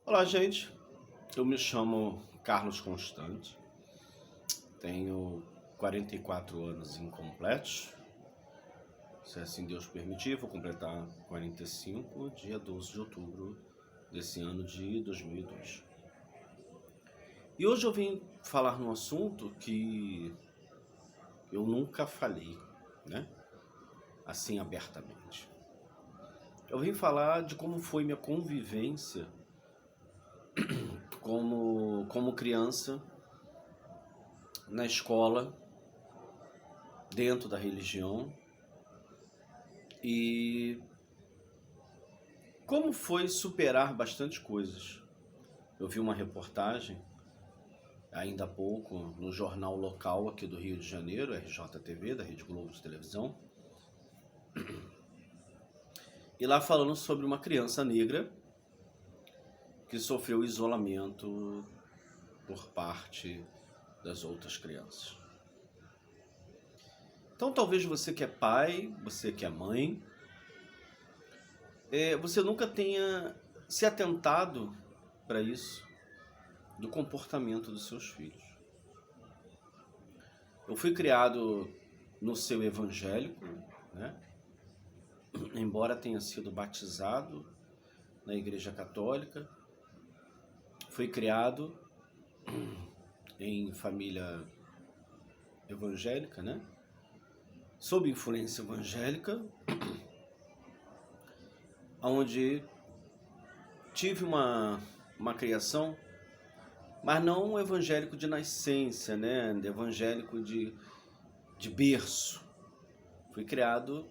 Olá, gente. Eu me chamo Carlos Constante, tenho 44 anos incompletos. Se assim Deus permitir, vou completar 45, dia 12 de outubro desse ano de 2002. E hoje eu vim falar num assunto que eu nunca falei, né? Assim abertamente. Eu vim falar de como foi minha convivência como criança na escola, dentro da religião, e como foi superar bastante coisas. Eu vi uma reportagem, ainda há pouco, no jornal local aqui do Rio de Janeiro, RJTV, da Rede Globo de televisão, e lá falando sobre uma criança negra que sofreu isolamento por parte das outras crianças. Então talvez você que é pai, você que é mãe, você nunca tenha se atentado para isso, do comportamento dos seus filhos. Eu fui criado no seio evangélico, né? Embora tenha sido batizado na Igreja Católica, fui criado em família evangélica, né? Sob influência evangélica, onde tive uma criação, mas não um evangélico de nascença, né? Evangélico de berço. Fui criado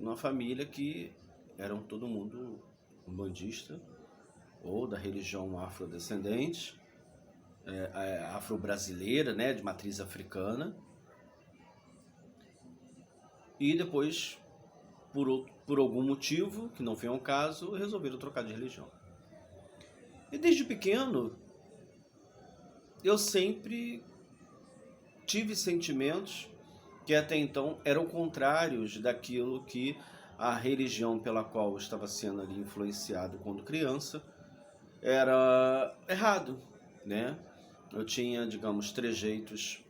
numa família que eram todo mundo umbandista ou da religião afrodescendente, afro-brasileira, né? De matriz africana. E depois, por algum motivo, que não foi ao caso, resolveram trocar de religião. E desde pequeno, eu sempre tive sentimentos que até então eram contrários daquilo que a religião pela qual eu estava sendo ali influenciado quando criança era errado, né? Eu tinha, digamos, trejeitos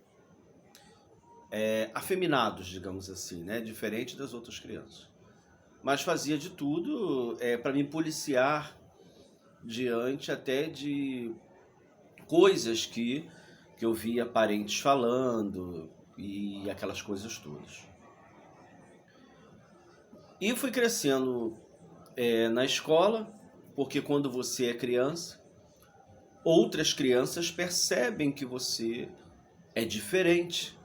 afeminados, digamos assim, né? Diferente das outras crianças. Mas fazia de tudo para me policiar diante até de coisas que eu via parentes falando e aquelas coisas todas. E fui crescendo na escola, porque quando você é criança, outras crianças percebem que você é diferente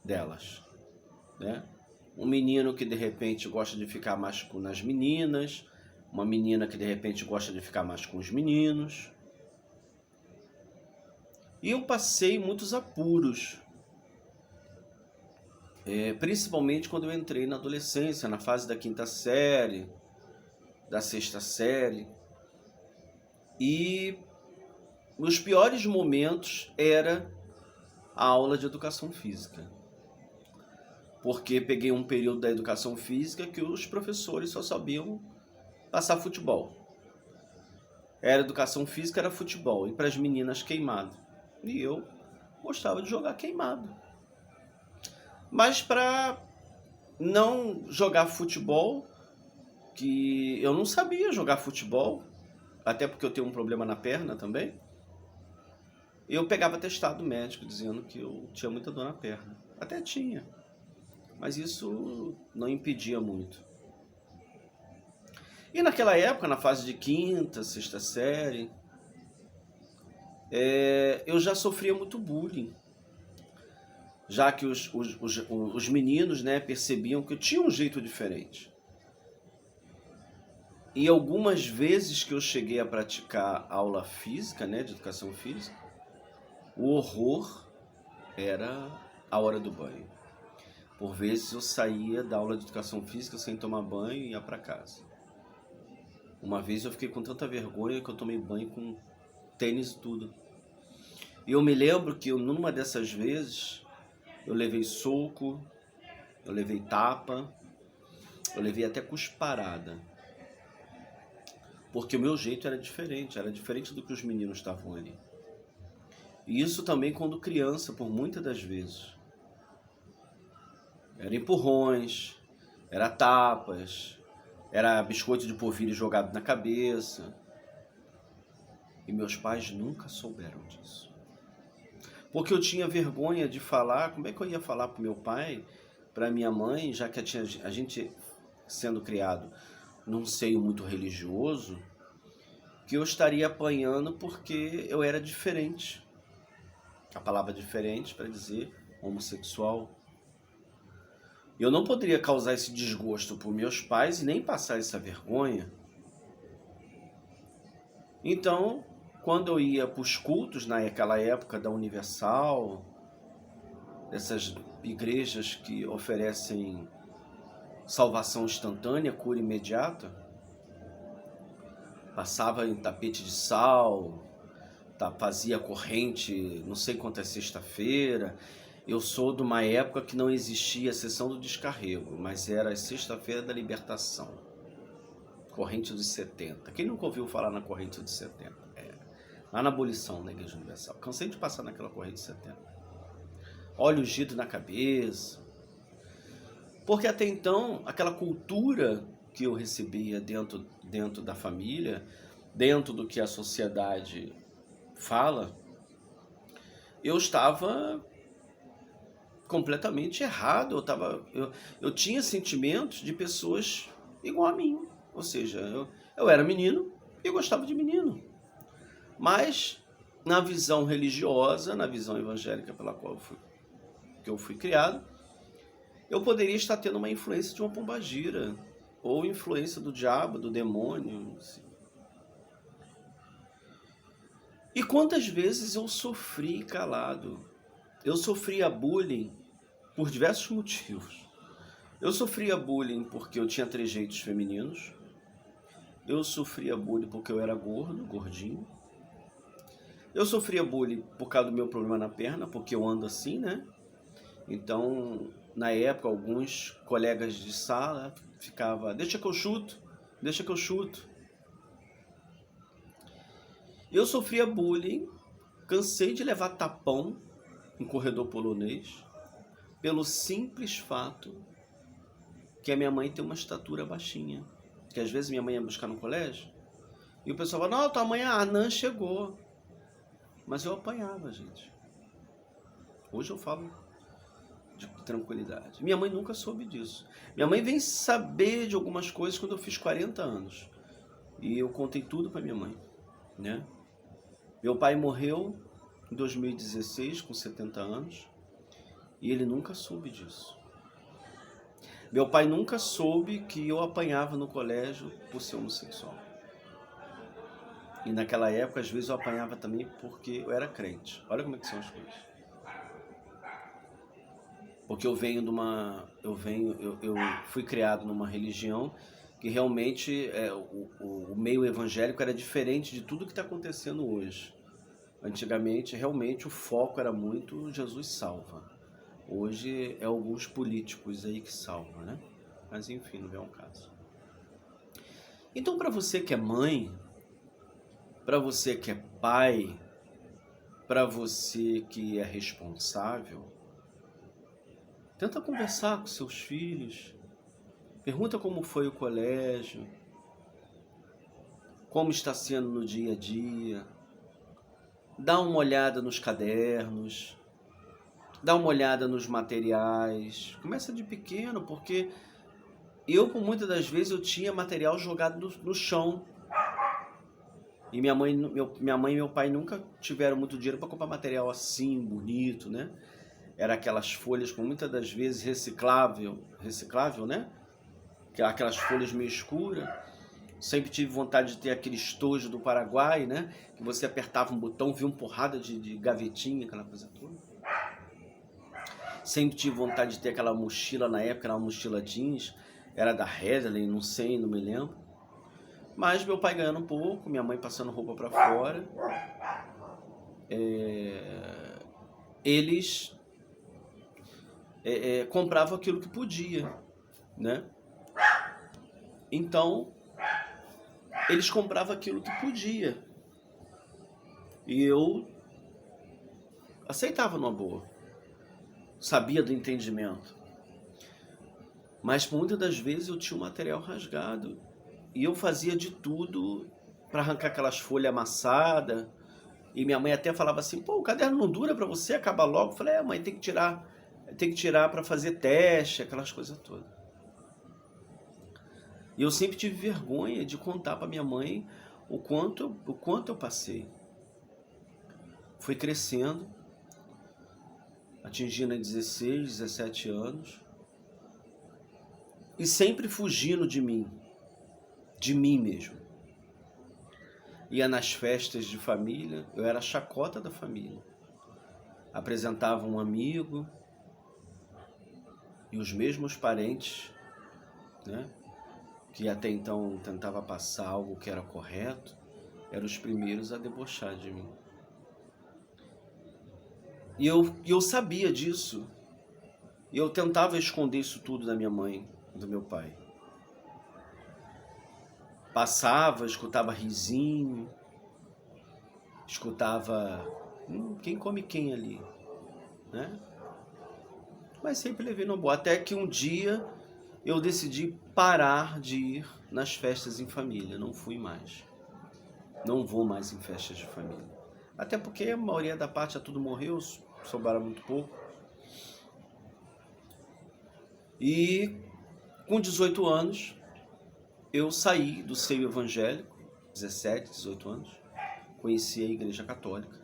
delas, né? Um menino que de repente gosta de ficar mais nas meninas, uma menina que de repente gosta de ficar mais com os meninos. E eu passei muitos apuros, principalmente quando eu entrei na adolescência, na fase da 5ª série, da 6ª série. E os piores momentos era a aula de educação física. Porque peguei um período da educação física que os professores só sabiam passar futebol. Era educação física, era futebol. E para as meninas, queimado. E eu gostava de jogar queimado. Mas para não jogar futebol, que eu não sabia jogar futebol, até porque eu tenho um problema na perna também, eu pegava atestado médico dizendo que eu tinha muita dor na perna. Até tinha, mas isso não impedia muito. E naquela época, na fase de 5ª, 6ª série, eu já sofria muito bullying, já que os meninos, né, percebiam que eu tinha um jeito diferente. E algumas vezes que eu cheguei a praticar aula física, né, de educação física, o horror era a hora do banho. Por vezes eu saía da aula de educação física sem tomar banho e ia para casa. Uma vez eu fiquei com tanta vergonha que eu tomei banho com tênis e tudo. E eu me lembro que numa dessas vezes eu levei soco, eu levei tapa, eu levei até cusparada. porque o meu jeito era diferente do que os meninos estavam ali. E isso também quando criança, por muitas das vezes. Era empurrões, era tapas, era biscoito de polvilho jogado na cabeça. E meus pais nunca souberam disso. Porque eu tinha vergonha de falar, como é que eu ia falar para meu pai, para minha mãe, já que a gente sendo criado num seio muito religioso, que eu estaria apanhando porque eu era diferente. A palavra diferente para dizer homossexual. Eu não poderia causar esse desgosto por meus pais e nem passar essa vergonha. Então, quando eu ia para os cultos, naquela época da Universal, dessas igrejas que oferecem salvação instantânea, cura imediata, passava em tapete de sal, fazia corrente não sei quantas sexta-feira. Eu sou de uma época que não existia a sessão do descarrego, mas era a sexta-feira da libertação. Corrente dos 70. Quem nunca ouviu falar na corrente dos 70? Lá na abolição da Igreja Universal. Cansei de passar naquela corrente dos 70. Óleo ungido na cabeça. Porque até então, aquela cultura que eu recebia dentro da família, dentro do que a sociedade fala, eu estava completamente errado. Eu tinha sentimentos de pessoas igual a mim. Ou seja, eu era menino e eu gostava de menino. Mas na visão religiosa, na visão evangélica pela qual eu fui criado, eu poderia estar tendo uma influência de uma pombagira, ou influência do diabo, do demônio. Assim. E quantas vezes eu sofri calado? Eu sofria bullying por diversos motivos. Eu sofria bullying porque eu tinha trejeitos femininos. Eu sofria bullying porque eu era gordo, gordinho. Eu sofria bullying por causa do meu problema na perna, porque eu ando assim, né? Então, na época, alguns colegas de sala ficavam, deixa que eu chuto, deixa que eu chuto. Eu sofria bullying, cansei de levar tapão em corredor polonês, pelo simples fato que a minha mãe tem uma estatura baixinha. Que às vezes minha mãe ia buscar no colégio, e o pessoal falava, não, tua mãe, a Anã chegou. Mas eu apanhava, gente. Hoje eu falo de tranquilidade. Minha mãe nunca soube disso. Minha mãe vem saber de algumas coisas quando eu fiz 40 anos. E eu contei tudo para minha mãe, né? Meu pai morreu em 2016, com 70 anos, e ele nunca soube disso. Meu pai nunca soube que eu apanhava no colégio por ser homossexual. E naquela época, às vezes, eu apanhava também porque eu era crente. Olha como é que são as coisas. Porque eu fui criado numa religião que realmente o meio evangélico era diferente de tudo que está acontecendo hoje. Antigamente, realmente, o foco era muito Jesus salva. Hoje é alguns políticos aí que salvam, né? Mas enfim, não é um caso. Então, para você que é mãe, para você que é pai, para você que é responsável, tenta conversar com seus filhos, pergunta como foi o colégio, como está sendo no dia a dia, dá uma olhada nos cadernos, dá uma olhada nos materiais, começa de pequeno, porque eu, por muitas das vezes, eu tinha material jogado no chão. E minha mãe e meu pai nunca tiveram muito dinheiro para comprar material assim, bonito, né? Era aquelas folhas com muitas das vezes reciclável, né? Aquelas folhas meio escuras. Sempre tive vontade de ter aquele estojo do Paraguai, né? Que você apertava um botão, via uma porrada de gavetinha, aquela coisa toda. Sempre tive vontade de ter aquela mochila na época, era uma mochila jeans, era da Hedley, não sei, não me lembro. Mas meu pai ganhando um pouco, minha mãe passando roupa para fora, eles compravam aquilo que podia, né? Então, eles compravam aquilo que podia. E eu aceitava numa boa. Sabia do entendimento. Mas muitas das vezes eu tinha o material rasgado. E eu fazia de tudo para arrancar aquelas folhas amassadas. E minha mãe até falava assim, pô, o caderno não dura para você, acaba logo. Eu falei, mãe, tem que tirar para fazer teste, aquelas coisas todas. E eu sempre tive vergonha de contar para minha mãe o quanto eu passei. Fui crescendo, atingindo 16, 17 anos, e sempre fugindo de mim mesmo. Ia nas festas de família, eu era a chacota da família. Apresentava um amigo, e os mesmos parentes, né, que até então tentava passar algo que era correto, eram os primeiros a debochar de mim. E eu sabia disso. E eu tentava esconder isso tudo da minha mãe, do meu pai. Passava, escutava risinho, escutava quem come quem ali, né? Mas sempre levei no boa. Até que um dia eu decidi parar de ir nas festas em família. Não fui mais. Não vou mais em festas de família. Até porque a maioria da parte já tudo morreu, sobraram muito pouco. E com 18 anos, eu saí do seio evangélico, 17, 18 anos, conheci a Igreja Católica.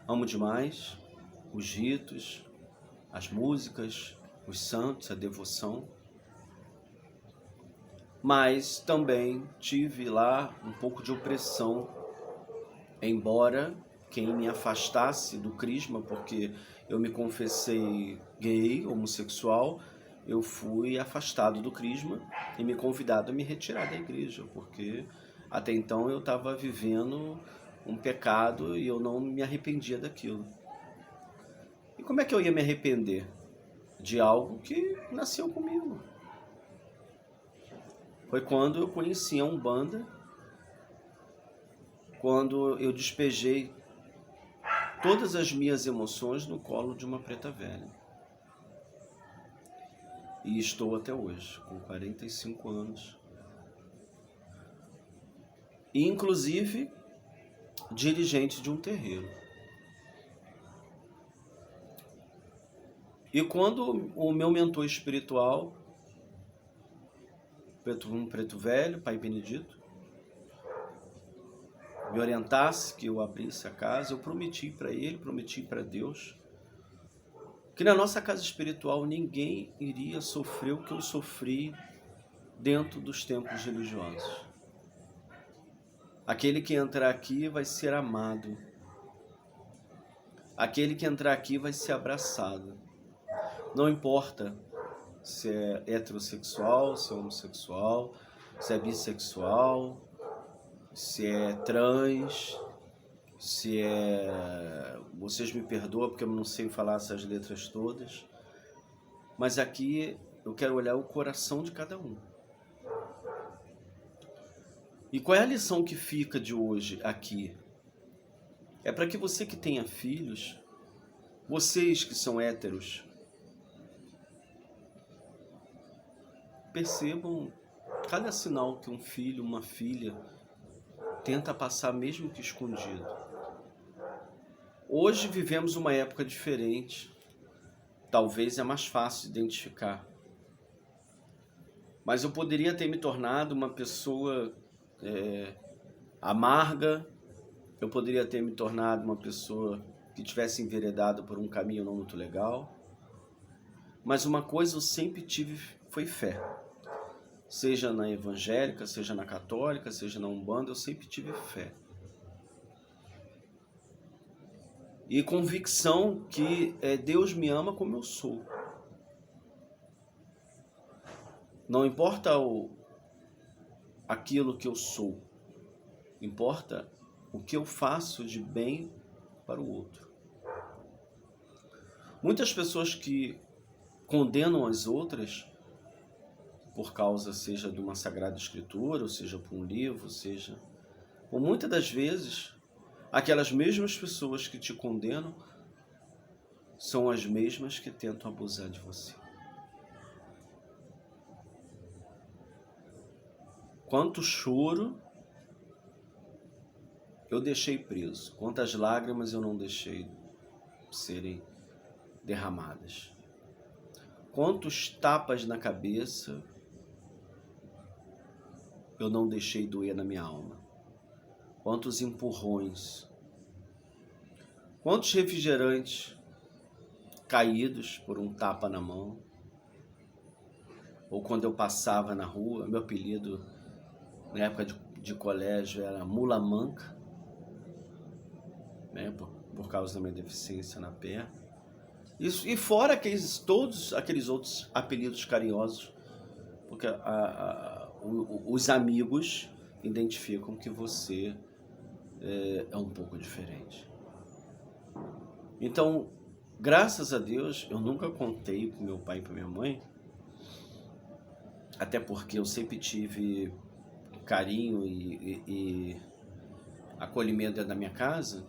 Amo demais os ritos, as músicas, os santos, a devoção. Mas também tive lá um pouco de opressão, embora quem me afastasse do crisma, porque eu me confessei gay, homossexual, eu fui afastado do crisma e me convidado a me retirar da igreja, porque até então eu estava vivendo um pecado e eu não me arrependia daquilo. E como é que eu ia me arrepender de algo que nasceu comigo? Foi quando eu conheci a Umbanda, quando eu despejei todas as minhas emoções no colo de uma preta velha. E estou até hoje, com 45 anos. E, inclusive, dirigente de um terreiro. E quando o meu mentor espiritual, um preto velho, Pai Benedito, me orientasse que eu abrisse a casa, eu prometi para ele, prometi para Deus, que na nossa casa espiritual ninguém iria sofrer o que eu sofri dentro dos templos religiosos. Aquele que entrar aqui vai ser amado. Aquele que entrar aqui vai ser abraçado. Não importa se é heterossexual, se é homossexual, se é bissexual, se é trans, se é... Vocês me perdoam porque eu não sei falar essas letras todas, mas aqui eu quero olhar o coração de cada um. E qual é a lição que fica de hoje aqui? É para que você que tenha filhos, vocês que são héteros, percebam cada sinal que um filho, uma filha tenta passar mesmo que escondido. Hoje vivemos uma época diferente, talvez é mais fácil de identificar. Mas eu poderia ter me tornado uma pessoa amarga, eu poderia ter me tornado uma pessoa que tivesse enveredado por um caminho não muito legal. Mas uma coisa eu sempre tive foi fé. Seja na evangélica, seja na católica, seja na Umbanda, eu sempre tive fé. E convicção que Deus me ama como eu sou. Não importa aquilo que eu sou, importa o que eu faço de bem para o outro. Muitas pessoas que condenam as outras por causa, seja de uma Sagrada Escritura, ou seja por um livro, seja... Ou muitas das vezes, aquelas mesmas pessoas que te condenam são as mesmas que tentam abusar de você. Quanto choro eu deixei preso, quantas lágrimas eu não deixei serem derramadas. Quantos tapas na cabeça eu não deixei doer na minha alma. Quantos empurrões. Quantos refrigerantes caídos por um tapa na mão. Ou quando eu passava na rua, meu apelido na época de colégio era Mula Manca, né, por causa da minha deficiência na perna. Isso, e fora todos aqueles outros apelidos carinhosos, porque os amigos identificam que você é um pouco diferente. Então, graças a Deus, eu nunca contei para meu pai e para minha mãe, até porque eu sempre tive carinho e acolhimento dentro da minha casa,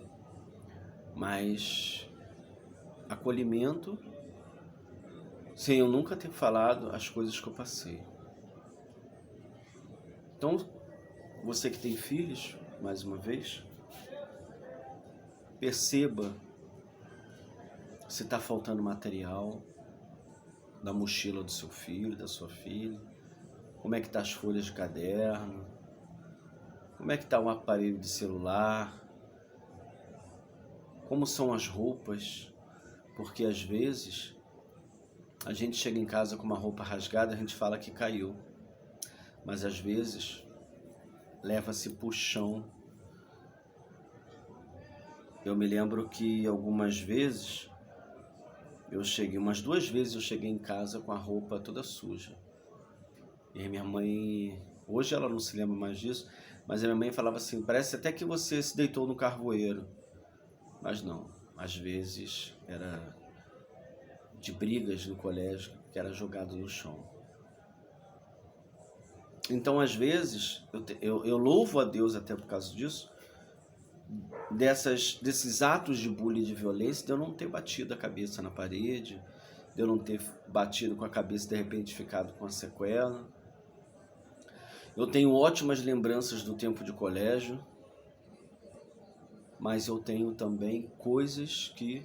mas acolhimento sem eu nunca ter falado as coisas que eu passei. Então, você que tem filhos, mais uma vez, perceba se está faltando material da mochila do seu filho, da sua filha, como é que tá as folhas de caderno, como é que tá o aparelho de celular, como são as roupas, porque às vezes a gente chega em casa com uma roupa rasgada, a gente fala que caiu, mas às vezes leva-se pro chão. Eu me lembro que algumas vezes umas 2 vezes eu cheguei em casa com a roupa toda suja. E minha mãe, hoje ela não se lembra mais disso, mas a minha mãe falava assim, parece até que você se deitou no carvoeiro. Mas não, às vezes era de brigas no colégio, que era jogado no chão. Então, às vezes, eu louvo a Deus até por causa disso, desses atos de bullying, de violência, de eu não ter batido a cabeça na parede, de eu não ter batido com a cabeça e de repente ficado com a sequela. Eu tenho ótimas lembranças do tempo de colégio, mas eu tenho também coisas que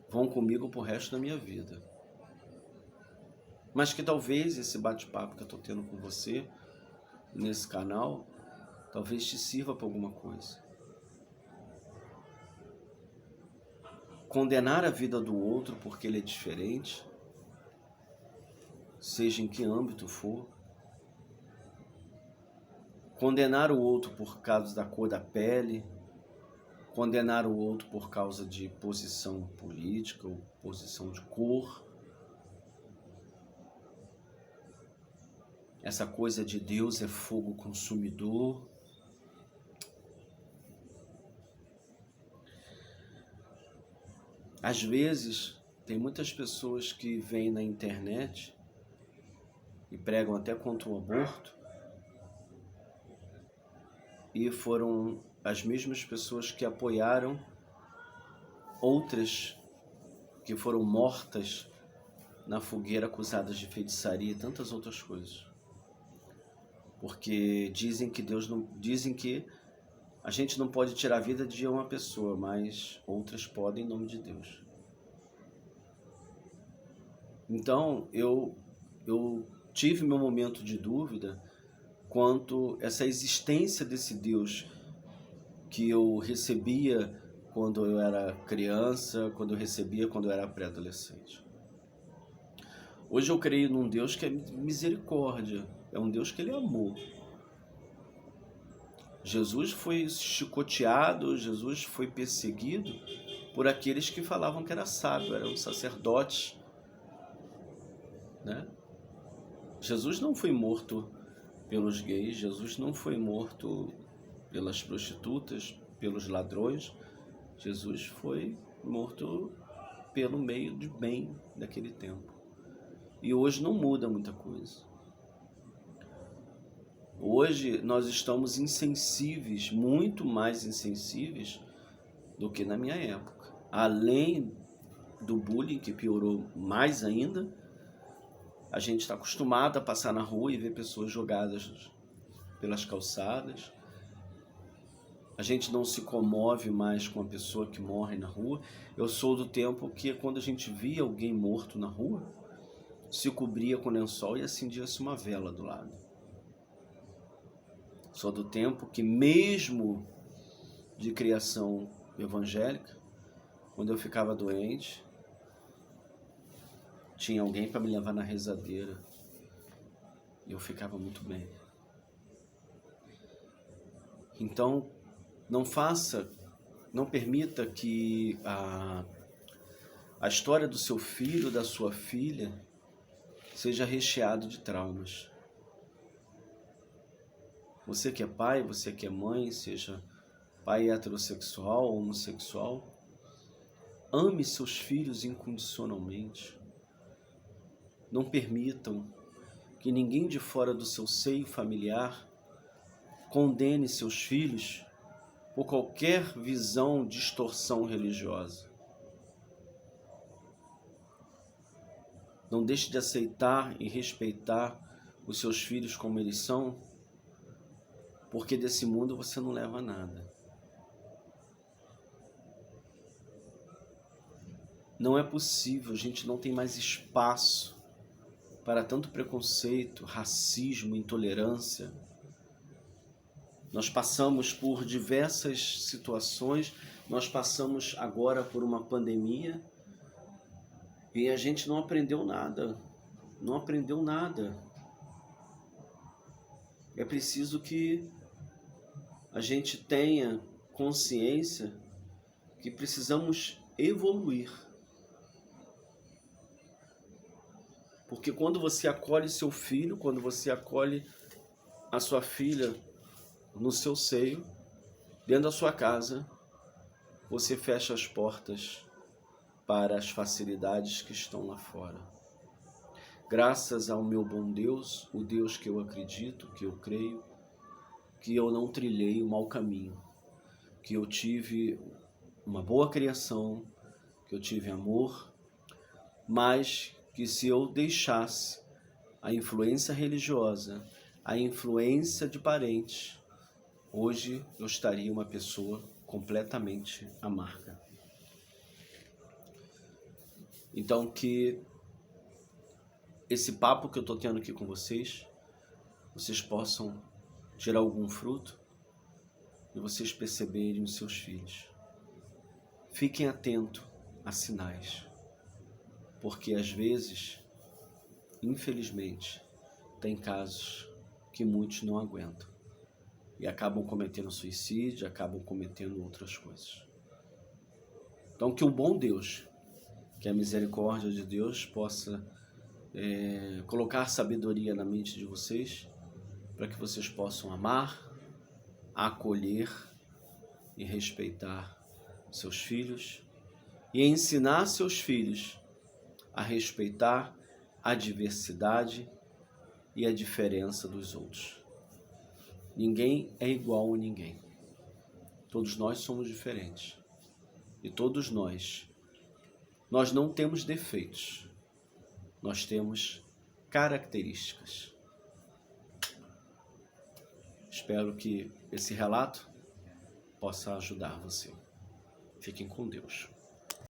vão comigo pro resto da minha vida. Mas que talvez esse bate-papo que eu estou tendo com você, nesse canal, talvez te sirva para alguma coisa. Condenar a vida do outro porque ele é diferente, seja em que âmbito for, condenar o outro por causa da cor da pele, condenar o outro por causa de posição política ou posição de cor, essa coisa de Deus é fogo consumidor. Às vezes, tem muitas pessoas que vêm na internet e pregam até contra o aborto, e foram as mesmas pessoas que apoiaram outras que foram mortas na fogueira acusadas de feitiçaria e tantas outras coisas. Porque dizem que a gente não pode tirar a vida de uma pessoa, mas outras podem em nome de Deus. Então, eu tive meu momento de dúvida quanto a essa existência desse Deus que eu recebia quando eu era criança, quando eu era pré-adolescente. Hoje eu creio num Deus que é misericórdia, é um Deus que ele é amor. Jesus foi chicoteado, Jesus foi perseguido por aqueles que falavam que era sábio, eram sacerdotes, né? Jesus não foi morto pelos gays, Jesus não foi morto pelas prostitutas, pelos ladrões. Jesus foi morto pelo meio de bem daquele tempo. E hoje não muda muita coisa. Hoje nós estamos insensíveis, muito mais insensíveis do que na minha época. Além do bullying, que piorou mais ainda, a gente está acostumado a passar na rua e ver pessoas jogadas pelas calçadas. A gente não se comove mais com a pessoa que morre na rua. Eu sou do tempo que, quando a gente via alguém morto na rua, se cobria com lençol e acendia-se uma vela do lado. Sou do tempo que, mesmo de criação evangélica, quando eu ficava doente, tinha alguém para me levar na rezadeira e eu ficava muito bem. Então, não permita que a história do seu filho, da sua filha, seja recheado de traumas. Você que é pai, você que é mãe, seja pai heterossexual ou homossexual, ame seus filhos incondicionalmente. Não permitam que ninguém de fora do seu seio familiar condene seus filhos por qualquer visão, distorção religiosa. Não deixe de aceitar e respeitar os seus filhos como eles são, porque desse mundo você não leva nada. Não é possível, a gente não tem mais espaço para tanto preconceito, racismo, intolerância. Nós passamos por diversas situações, nós passamos agora por uma pandemia e a gente não aprendeu nada, não aprendeu nada. É preciso que a gente tenha consciência que precisamos evoluir. Porque quando você acolhe seu filho, quando você acolhe a sua filha no seu seio, dentro da sua casa, você fecha as portas para as facilidades que estão lá fora. Graças ao meu bom Deus, o Deus que eu acredito, que eu creio, que eu não trilhei o mau caminho, que eu tive uma boa criação, que eu tive amor, mas que se eu deixasse a influência religiosa, a influência de parentes, hoje eu estaria uma pessoa completamente amarga. Então, que esse papo que eu estou tendo aqui com vocês possam tirar algum fruto e vocês perceberem os seus filhos. Fiquem atentos a sinais, porque às vezes, infelizmente, tem casos que muitos não aguentam e acabam cometendo suicídio, acabam cometendo outras coisas. Então, que o bom Deus, que a misericórdia de Deus possa colocar sabedoria na mente de vocês, para que vocês possam amar, acolher e respeitar seus filhos e ensinar seus filhos a respeitar a diversidade e a diferença dos outros. Ninguém é igual a ninguém. Todos nós somos diferentes. E todos nós não temos defeitos. Nós temos características. Espero que esse relato possa ajudar você. Fiquem com Deus.